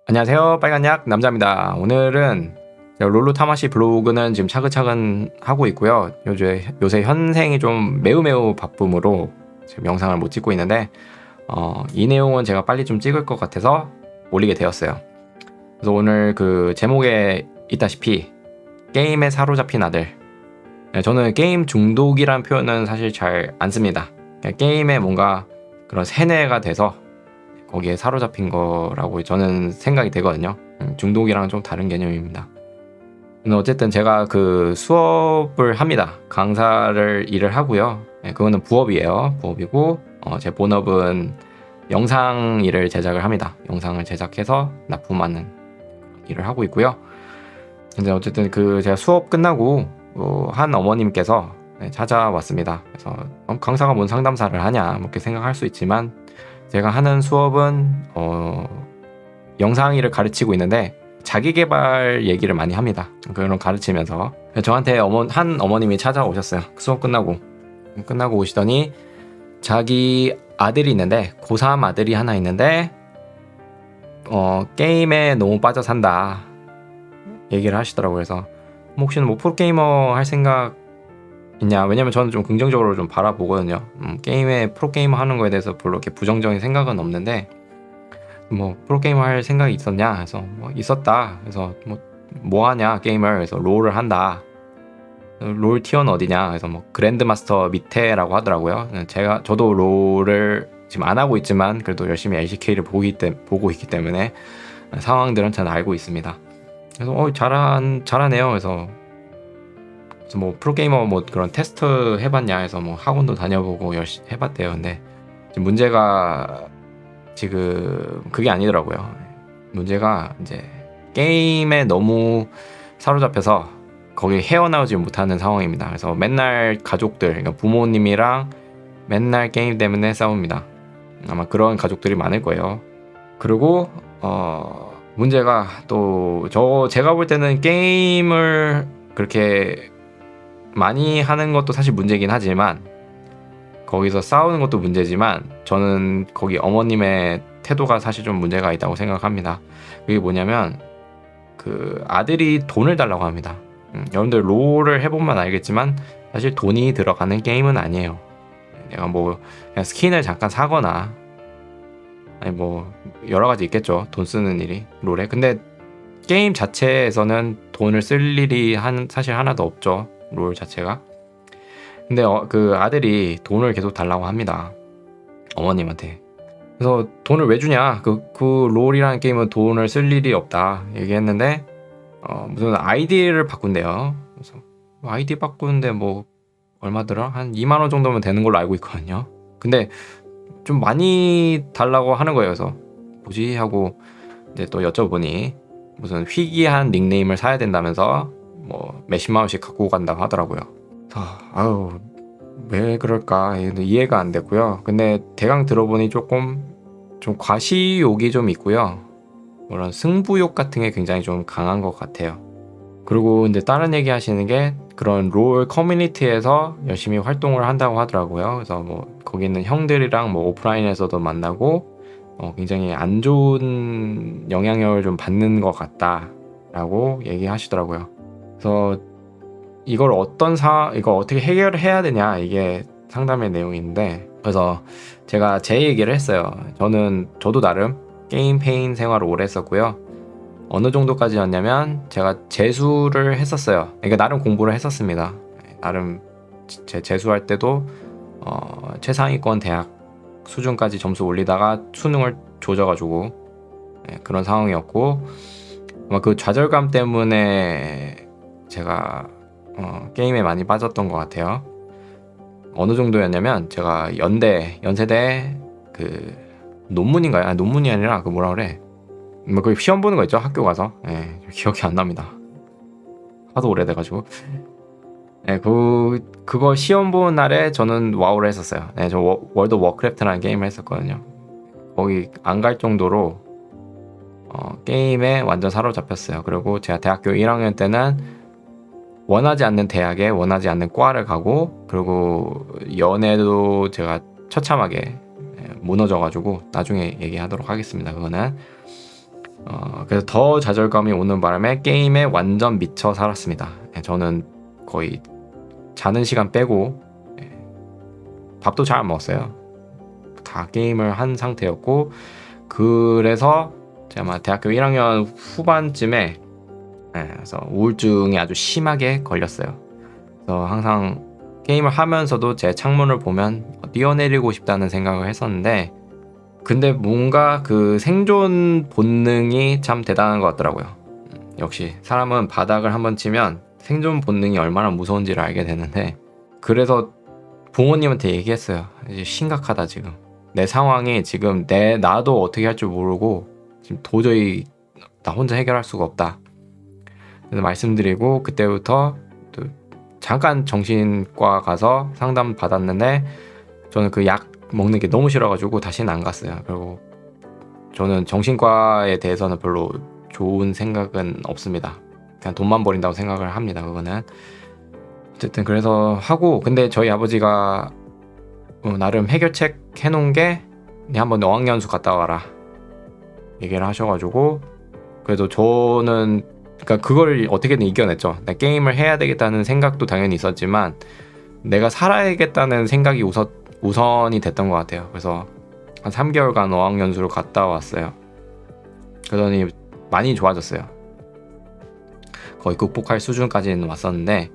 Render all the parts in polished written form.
안녕하세요. 빨간약 남자입니다. 오늘은 롤루 타마시 블로그는 지금 차근차근 하고 있고요. 요새 현생이 좀 매우 바쁨으로 지금 영상을 못 찍고 있는데 이 내용은 제가 빨리 좀 찍을 것 같아서 올리게 되었어요. 그래서 오늘 그 제목에 있다시피 게임에 사로잡힌 아들. 저는 게임 중독이란 표현은 사실 잘 안 씁니다. 게임에 뭔가 그런 세뇌가 돼서 거기에 사로잡힌 거라고 저는 생각이 되거든요. 중독이랑 좀 다른 개념입니다. 어쨌든 제가 그 수업을 합니다. 강사를 일을 하고요. 그거는 부업이에요. 부업이고 제 본업은 영상 일을 제작을 합니다. 영상을 제작해서 납품하는 일을 하고 있고요. 근데 어쨌든 그 제가 수업 끝나고 한 어머님께서 찾아왔습니다. 그래서 강사가 뭔 상담사를 하냐 이렇게 생각할 수 있지만 제가 하는 수업은 영상 일을 가르치고 있는데 자기계발 얘기를 많이 합니다. 그런 가르치면서 저한테 한 어머님이 찾아오셨어요. 수업 끝나고 오시더니 자기 아들이 있는데 고3 아들이 하나 있는데 게임에 너무 빠져 산다 얘기를 하시더라고요. 그래서 혹시 뭐 프로게이머 할 생각 있냐? 왜냐면 저는 좀 긍정적으로 좀 바라보거든요. 게임에 프로게이머 하는 거에 대해서 별로 이렇게 부정적인 생각은 없는데 뭐 프로게이머 할 생각이 있었냐? 그래서 뭐 있었다. 그래서 뭐 하냐? 게이머. 그래서 롤을 한다. 롤 티어는 어디냐? 그래서 뭐 그랜드마스터 밑에라고 하더라고요. 저도 롤을 지금 안 하고 있지만 그래도 열심히 LCK를 보고 있기 때문에 상황들은 잘 알고 있습니다. 그래서 잘하네요. 그래서 뭐 프로게이머 뭐 그런 테스트 해봤냐 해서 뭐 학원도 다녀보고 열심히 해봤대요. 근데 지금 문제가 지금 그게 아니더라고요. 문제가 이제 게임에 너무 사로잡혀서 거기 헤어나오지 못하는 상황입니다. 그래서 맨날 가족들, 그러니까 부모님이랑 맨날 게임 때문에 싸웁니다. 아마 그런 가족들이 많을 거예요. 그리고 문제가 또 제가 볼 때는 게임을 그렇게 많이 하는 것도 사실 문제긴 하지만 거기서 싸우는 것도 문제지만 저는 거기 어머님의 태도가 사실 좀 문제가 있다고 생각합니다. 그게 뭐냐면 그 아들이 돈을 달라고 합니다. 여러분들 롤을 해보면 알겠지만 사실 돈이 들어가는 게임은 아니에요. 내가 뭐 그냥 스킨을 잠깐 사거나 아니 뭐 여러 가지 있겠죠. 돈 쓰는 일이 롤에. 근데 게임 자체에서는 돈을 쓸 일이 사실 하나도 없죠. 롤 자체가. 근데 그 아들이 돈을 계속 달라고 합니다. 어머님한테. 그래서 돈을 왜 주냐? 그 롤이라는 게임은 돈을 쓸 일이 없다 얘기했는데 무슨 아이디를 바꾼대요. 그래서 아이디 바꾸는데 뭐 얼마더라? 한 2만 원 정도면 되는 걸로 알고 있거든요. 근데 좀 많이 달라고 하는 거예요. 그래서 뭐지 하고 이제 또 여쭤보니 무슨 희귀한 닉네임을 사야 된다면서 뭐 몇십만 원씩 갖고 간다고 하더라고요. 아유 왜 그럴까 이해가 안 됐고요. 근데 대강 들어보니 좀 과시욕이 좀 있고요. 그런 승부욕 같은 게 굉장히 좀 강한 것 같아요. 그리고 이제 다른 얘기 하시는 게 그런 롤 커뮤니티에서 열심히 활동을 한다고 하더라고요. 그래서 뭐 거기 있는 형들이랑 뭐 오프라인에서도 만나고 굉장히 안 좋은 영향력을 좀 받는 것 같다라고 얘기하시더라고요. 그래서 이걸 어떻게 해결을 해야 되냐 이게 상담의 내용인데 그래서 제가 제 얘기를 했어요. 저도 나름 게임 페인 생활을 오래 했었고요. 어느 정도까지였냐면 제가 재수를 했었어요. 그러니까 나름 공부를 했었습니다. 나름 재수할 때도 최상위권 대학 수준까지 점수 올리다가 수능을 조져가지고 그런 상황이었고 아마 그 좌절감 때문에 제가 게임에 많이 빠졌던 것 같아요. 어느 정도였냐면 제가 연세대 그 논문인가요? 논문이 아니라 그 뭐라 그래? 뭐 그 시험 보는 거 있죠? 학교 가서. 기억이 안 납니다. 하도 오래돼가지고. 그거 시험 보는 날에 저는 와우를 했었어요. 저 월드 오브 워크래프트라는 게임을 했었거든요. 거기 안 갈 정도로 게임에 완전 사로잡혔어요. 그리고 제가 대학교 1학년 때는 원하지 않는 대학에 원하지 않는 과를 가고 그리고 연애도 제가 처참하게 무너져가지고 나중에 얘기하도록 하겠습니다. 그거는 그래서 더 좌절감이 오는 바람에 게임에 완전 미쳐 살았습니다. 저는 거의 자는 시간 빼고 밥도 잘 안 먹었어요. 다 게임을 한 상태였고, 그래서 제가 아마 대학교 1학년 후반쯤에 그래서 우울증이 아주 심하게 걸렸어요. 그래서 항상 게임을 하면서도 제 창문을 보면 뛰어내리고 싶다는 생각을 했었는데, 근데 뭔가 그 생존 본능이 참 대단한 것 같더라고요. 역시 사람은 바닥을 한번 치면 생존 본능이 얼마나 무서운지를 알게 되는데, 그래서 부모님한테 얘기했어요. 이제 심각하다 지금. 내 상황이 지금 나도 어떻게 할 줄 모르고 지금 도저히 나 혼자 해결할 수가 없다. 그래서 말씀드리고 그때부터 또 잠깐 정신과 가서 상담 받았는데, 저는 그 약 먹는 게 너무 싫어가지고 다시는 안 갔어요. 그리고 저는 정신과에 대해서는 별로 좋은 생각은 없습니다. 그냥 돈만 버린다고 생각을 합니다. 그거는 어쨌든 그래서 하고, 근데 저희 아버지가 나름 해결책 해놓은 게 한번 어학연수 갔다 와라 얘기를 하셔가지고, 그래도 저는 그러니까 그걸 어떻게든 이겨냈죠. 게임을 해야 되겠다는 생각도 당연히 있었지만 내가 살아야겠다는 생각이 우선이 됐던 것 같아요. 그래서 한 3개월간 어학연수를 갔다 왔어요. 그러더니 많이 좋아졌어요. 거의 극복할 수준까지는 왔었는데,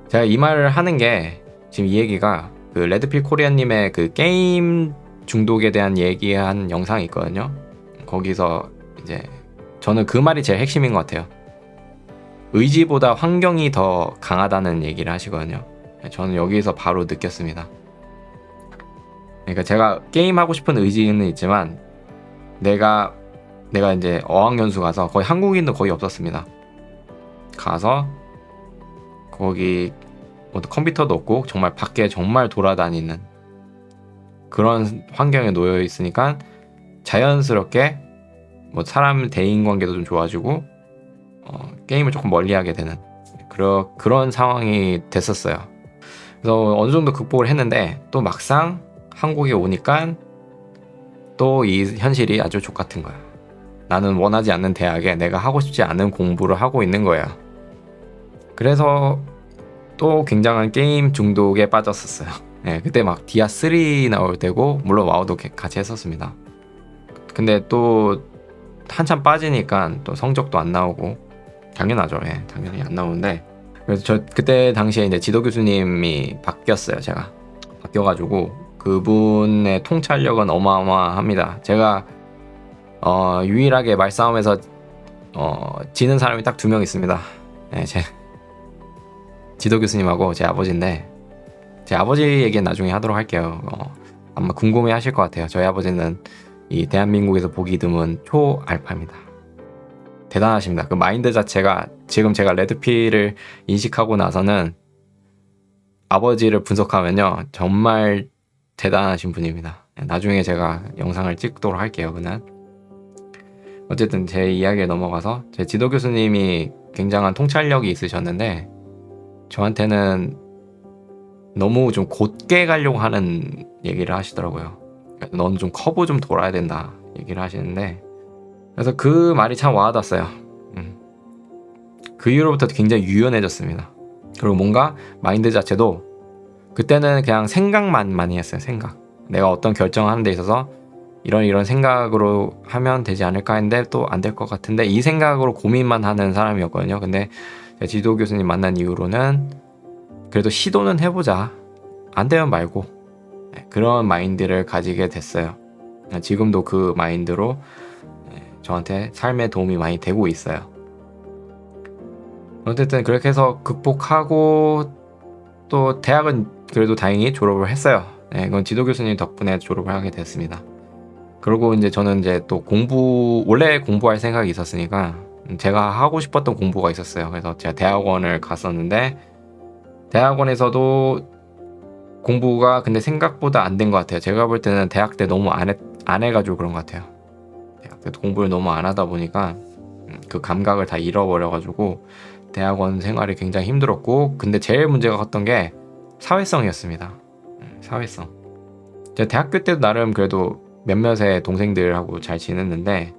제가 이 말을 하는 게 지금 이 얘기가 그 레드필 코리아님의 그 게임 중독에 대한 얘기한 영상이 있거든요. 거기서 이제 저는 그 말이 제일 핵심인 것 같아요. 의지보다 환경이 더 강하다는 얘기를 하시거든요. 저는 여기서 바로 느꼈습니다. 그러니까 제가 게임하고 싶은 의지는 있지만 내가 이제 어학연수 가서 거의 한국인도 거의 없었습니다. 가서 거기 컴퓨터도 없고 정말 밖에 정말 돌아다니는 그런 환경에 놓여 있으니까 자연스럽게 사람 대인관계도 좀 좋아지고 게임을 조금 멀리하게 되는 그런 상황이 됐었어요. 그래서 어느 정도 극복을 했는데, 또 막상 한국에 오니까 또 이 현실이 아주 족같은 거야. 나는 원하지 않는 대학에 내가 하고 싶지 않은 공부를 하고 있는 거야. 그래서 또 굉장한 게임 중독에 빠졌었어요. 그때 막 디아 3 나올 때고, 물론 와우도 같이 했었습니다. 근데 또 한참 빠지니까 또 성적도 안 나오고, 당연하죠. 당연히 안 나오는데, 그래서 저 그때 당시에 이제 지도 교수님이 바뀌었어요. 제가 바뀌어가지고 그분의 통찰력은 어마어마합니다. 제가 유일하게 말싸움에서 지는 사람이 딱 2명 있습니다. 제 지도 교수님하고 제 아버지인데, 제 아버지 얘기는 나중에 하도록 할게요. 아마 궁금해 하실 것 같아요. 저희 아버지는 이 대한민국에서 보기 드문 초알파입니다. 대단하십니다. 그 마인드 자체가, 지금 제가 레드필을 인식하고 나서는 아버지를 분석하면요 정말 대단하신 분입니다. 나중에 제가 영상을 찍도록 할게요. 그는 어쨌든 제 이야기에 넘어가서, 제 지도 교수님이 굉장한 통찰력이 있으셨는데 저한테는 너무 좀 곧게 가려고 하는 얘기를 하시더라고요. 너는 좀 커브 좀 돌아야 된다 얘기를 하시는데, 그래서 그 말이 참 와닿았어요. 그 이후로부터 굉장히 유연해졌습니다. 그리고 뭔가 마인드 자체도 그때는 그냥 생각만 많이 했어요. 생각. 내가 어떤 결정하는 데 있어서 이런 생각으로 하면 되지 않을까 했는데 또 안 될 것 같은데, 이 생각으로 고민만 하는 사람이었거든요. 근데 지도 교수님 만난 이후로는 그래도 시도는 해보자, 안 되면 말고, 그런 마인드를 가지게 됐어요. 지금도 그 마인드로 저한테 삶에 도움이 많이 되고 있어요. 어쨌든 그렇게 해서 극복하고, 또 대학은 그래도 다행히 졸업을 했어요. 이건 지도 교수님 덕분에 졸업을 하게 됐습니다. 그리고 이제 저는 이제 또 원래 공부할 생각이 있었으니까 제가 하고 싶었던 공부가 있었어요. 그래서 제가 대학원을 갔었는데, 대학원에서도 공부가 근데 생각보다 안 된 것 같아요. 제가 볼 때는 대학 때 너무 안 해가지고 그런 것 같아요. 대학 때 공부를 너무 안 하다 보니까 그 감각을 다 잃어버려가지고 대학원 생활이 굉장히 힘들었고, 근데 제일 문제가 컸던 게 사회성이었습니다. 사회성. 제가 대학교 때도 나름 그래도 몇몇의 동생들하고 잘 지냈는데,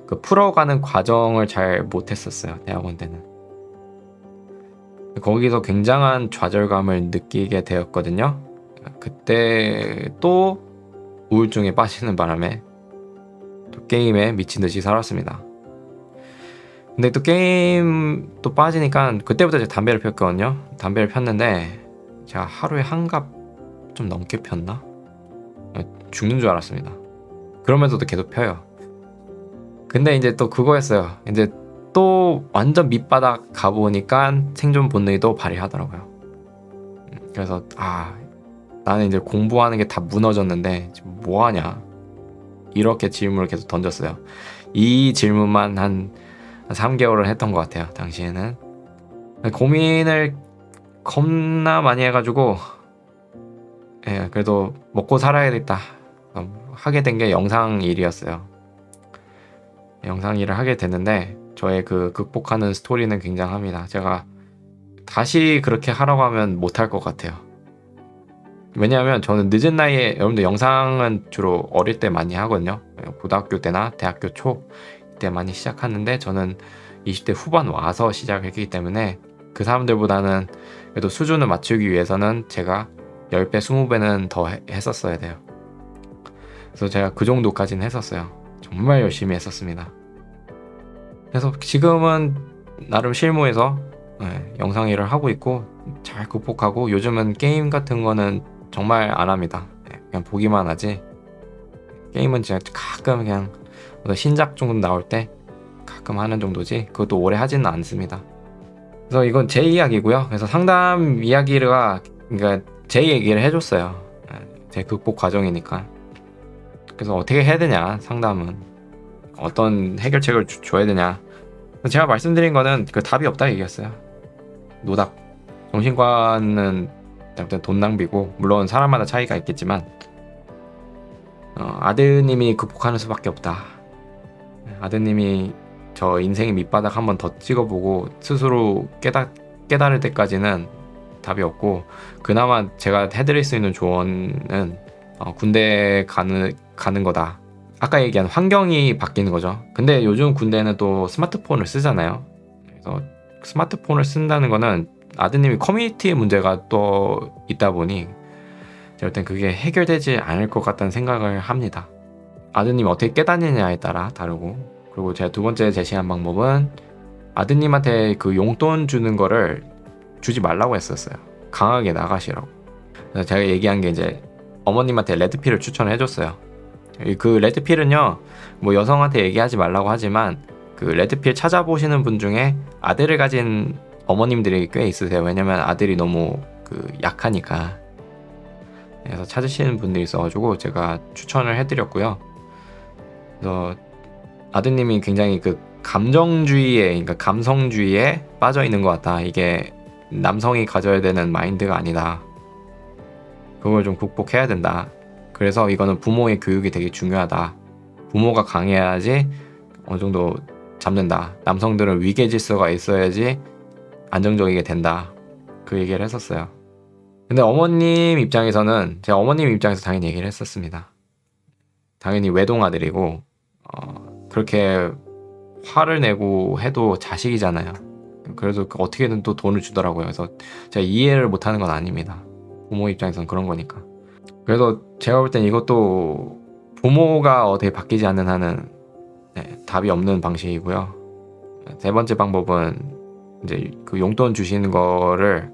그 풀어가는 과정을 잘 못했었어요. 대학원 때는. 거기서 굉장한 좌절감을 느끼게 되었거든요. 그때 또 우울증에 빠지는 바람에 또 게임에 미친 듯이 살았습니다. 근데 또 게임 또 빠지니까 그때부터 제가 담배를 폈거든요. 담배를 폈는데 제가 하루에 한 갑 좀 넘게 폈나? 죽는 줄 알았습니다. 그러면서도 계속 펴요. 근데 이제 또 그거였어요. 이제 또 완전 밑바닥 가보니까 생존 본능이 또 발휘하더라고요. 그래서 나는 이제 공부하는 게 다 무너졌는데 지금 뭐하냐, 이렇게 질문을 계속 던졌어요. 이 질문만 한 3개월을 했던 것 같아요. 당시에는 고민을 겁나 많이 해가지고 그래도 먹고 살아야겠다 하게 된 게 영상 일이었어요. 영상 일을 하게 됐는데 저의 그 극복하는 스토리는 굉장합니다. 제가 다시 그렇게 하라고 하면 못할 것 같아요. 왜냐하면 저는 늦은 나이에, 여러분들 영상은 주로 어릴 때 많이 하거든요. 고등학교 때나 대학교 초 때 많이 시작하는데 저는 20대 후반 와서 시작했기 때문에 그 사람들보다는 그래도 수준을 맞추기 위해서는 제가 10배, 20배는 더 했었어야 돼요. 그래서 제가 그 정도까지는 했었어요. 정말 열심히 했었습니다. 그래서 지금은 나름 실무에서 영상 일을 하고 있고 잘 극복하고, 요즘은 게임 같은 거는 정말 안 합니다. 그냥 보기만 하지, 게임은 제가 가끔 그냥 신작 정도 나올 때 가끔 하는 정도지 그것도 오래 하지는 않습니다. 그래서 이건 제 이야기고요. 그래서 상담 이야기가, 그러니까 제 얘기를 해줬어요. 제 극복 과정이니까. 그래서 어떻게 해야 되냐, 상담은 어떤 해결책을 줘야 되냐. 제가 말씀드린 거는 그 답이 없다 얘기였어요. 노답. 정신과는 돈 낭비고, 물론 사람마다 차이가 있겠지만 아드님이 극복하는 수밖에 없다. 아드님이 저 인생의 밑바닥 한번 더 찍어보고 스스로 깨달을 때까지는 답이 없고, 그나마 제가 해드릴 수 있는 조언은 군대 가는 거다. 아까 얘기한 환경이 바뀌는 거죠. 근데 요즘 군대는 또 스마트폰을 쓰잖아요. 그래서 스마트폰을 쓴다는 거는 아드님이 커뮤니티의 문제가 또 있다 보니 제가 볼 땐 그게 해결되지 않을 것 같다는 생각을 합니다. 아드님이 어떻게 깨닫느냐에 따라 다르고, 그리고 제가 두 번째 제시한 방법은 아드님한테 그 용돈 주는 거를 주지 말라고 했었어요. 강하게 나가시라고. 그래서 제가 얘기한 게 이제 어머님한테 레드필을 추천을 해줬어요. 그 레드필은요, 뭐 여성한테 얘기하지 말라고 하지만 그 레드필 찾아보시는 분 중에 아들을 가진 어머님들이 꽤 있으세요. 왜냐면 아들이 너무 약하니까. 그래서 찾으시는 분들이 있어가지고 제가 추천을 해드렸고요. 그래서 아드님이 굉장히 그 감정주의에, 그러니까 감성주의에 빠져 있는 것 같다. 이게 남성이 가져야 되는 마인드가 아니다. 그걸 좀 극복해야 된다. 그래서 이거는 부모의 교육이 되게 중요하다. 부모가 강해야지 어느 정도 잡는다. 남성들은 위계 질서가 있어야지 안정적이게 된다. 그 얘기를 했었어요. 근데 어머님 입장에서는, 제가 어머님 입장에서 당연히 얘기를 했었습니다. 당연히 외동아들이고 그렇게 화를 내고 해도 자식이잖아요. 그래서 어떻게든 또 돈을 주더라고요. 그래서 제가 이해를 못하는 건 아닙니다. 부모 입장에서는 그런 거니까. 그래서 제가 볼 땐 이것도 부모가 어떻게 바뀌지 않는 한은 답이 없는 방식이고요. 세 번째 방법은 이제 그 용돈 주시는 거를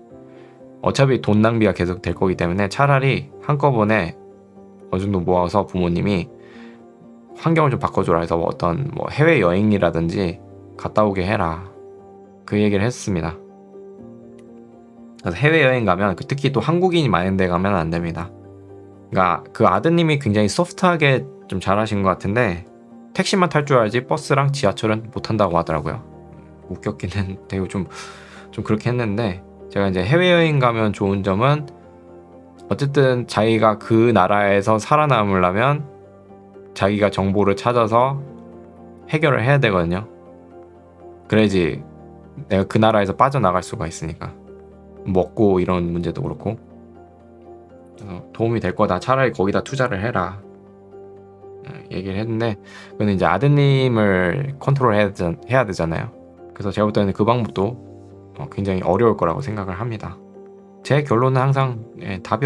어차피 돈 낭비가 계속 될 거기 때문에 차라리 한꺼번에 어느 정도 모아서 부모님이 환경을 좀 바꿔줘라 해서 어떤 뭐 해외 여행이라든지 갔다 오게 해라, 그 얘기를 했습니다. 그래서 해외 여행 가면 특히 또 한국인이 많은 데 가면 안 됩니다. 그러니까 그 아드님이 굉장히 소프트하게 좀 잘하신 것 같은데 택시만 탈 줄 알지 버스랑 지하철은 못 탄다고 하더라고요. 웃겼기는 되게 좀 그렇게 했는데, 제가 이제 해외여행 가면 좋은 점은 어쨌든 자기가 그 나라에서 살아남으려면 자기가 정보를 찾아서 해결을 해야 되거든요. 그래야지 내가 그 나라에서 빠져나갈 수가 있으니까. 먹고 이런 문제도 그렇고. 그래서 도움이 될 거다. 차라리 거기다 투자를 해라. 얘기를 했는데, 그거는 이제 아드님을 컨트롤 해야 되잖아요. 그래서 제가 볼 때는 그 방법도 굉장히 어려울 거라고 생각을 합니다. 제 결론은 항상 답이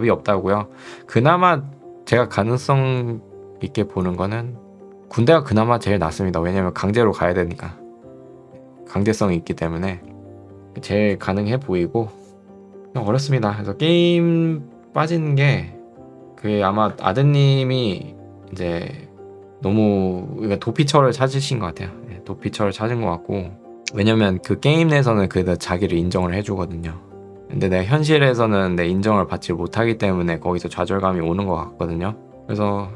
없다고요. 그나마 제가 가능성 있게 보는 거는 군대가 그나마 제일 낫습니다. 왜냐면 강제로 가야 되니까, 강제성이 있기 때문에 제일 가능해 보이고 어렵습니다. 그래서 게임 빠지는 게 그게 아마 아드님이 이제 너무 도피처를 찾으신 것 같아요. 도피처를 찾은 것 같고, 왜냐면 그 게임 내에서는 그래도 자기를 인정을 해주거든요. 근데 내가 현실에서는 내 인정을 받지 못하기 때문에 거기서 좌절감이 오는 것 같거든요. 그래서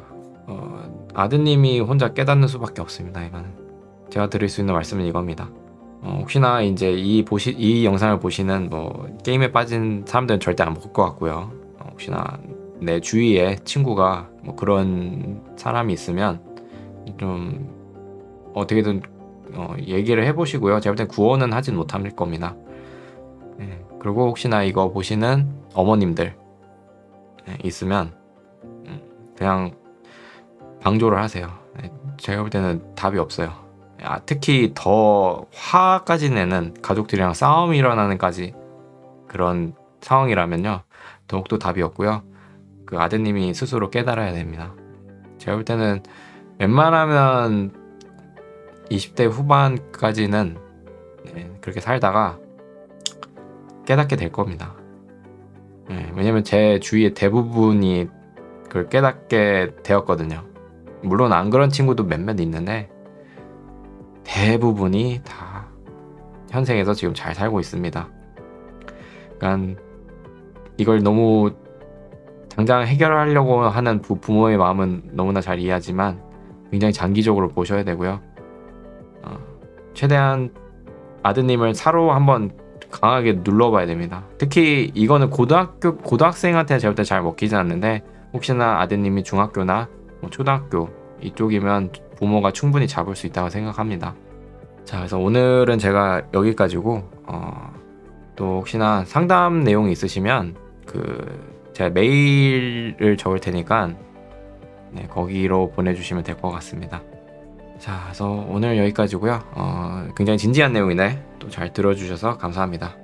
아드님이 혼자 깨닫는 수밖에 없습니다. 이거는 제가 드릴 수 있는 말씀은 이겁니다. 혹시나 이제 이 영상을 보시는 게임에 빠진 사람들은 절대 안 볼 것 같고요. 혹시나 내 주위에 친구가 그런 사람이 있으면 좀 어떻게든 얘기를 해보시고요. 제가 볼 땐 구원은 하진 못할 겁니다. 그리고 혹시나 이거 보시는 어머님들 있으면 그냥 방조를 하세요. 제가 볼 때는 답이 없어요. 특히 더 화까지 내는, 가족들이랑 싸움이 일어나는까지 그런 상황이라면요, 더욱더 답이 없고요. 그 아드님이 스스로 깨달아야 됩니다. 제가 볼 때는 웬만하면 20대 후반까지는 그렇게 살다가 깨닫게 될 겁니다. 왜냐면 제 주위의 대부분이 그걸 깨닫게 되었거든요. 물론 안 그런 친구도 몇몇 있는데 대부분이 다 현생에서 지금 잘 살고 있습니다. 그러니까 이걸 너무 당장 해결하려고 하는 부모의 마음은 너무나 잘 이해하지만 굉장히 장기적으로 보셔야 되고요. 최대한 아드님을 사로 한번 강하게 눌러봐야 됩니다. 특히 이거는 고등학생한테 제가 볼 때 잘 먹히지 않는데, 혹시나 아드님이 중학교나 초등학교 이쪽이면 부모가 충분히 잡을 수 있다고 생각합니다. 자, 그래서 오늘은 제가 여기까지고, 또 혹시나 상담 내용이 있으시면 제가 메일을 적을 테니까 거기로 보내주시면 될 것 같습니다. 자, 그래서 오늘 여기까지고요. 굉장히 진지한 내용이네. 또 잘 들어주셔서 감사합니다.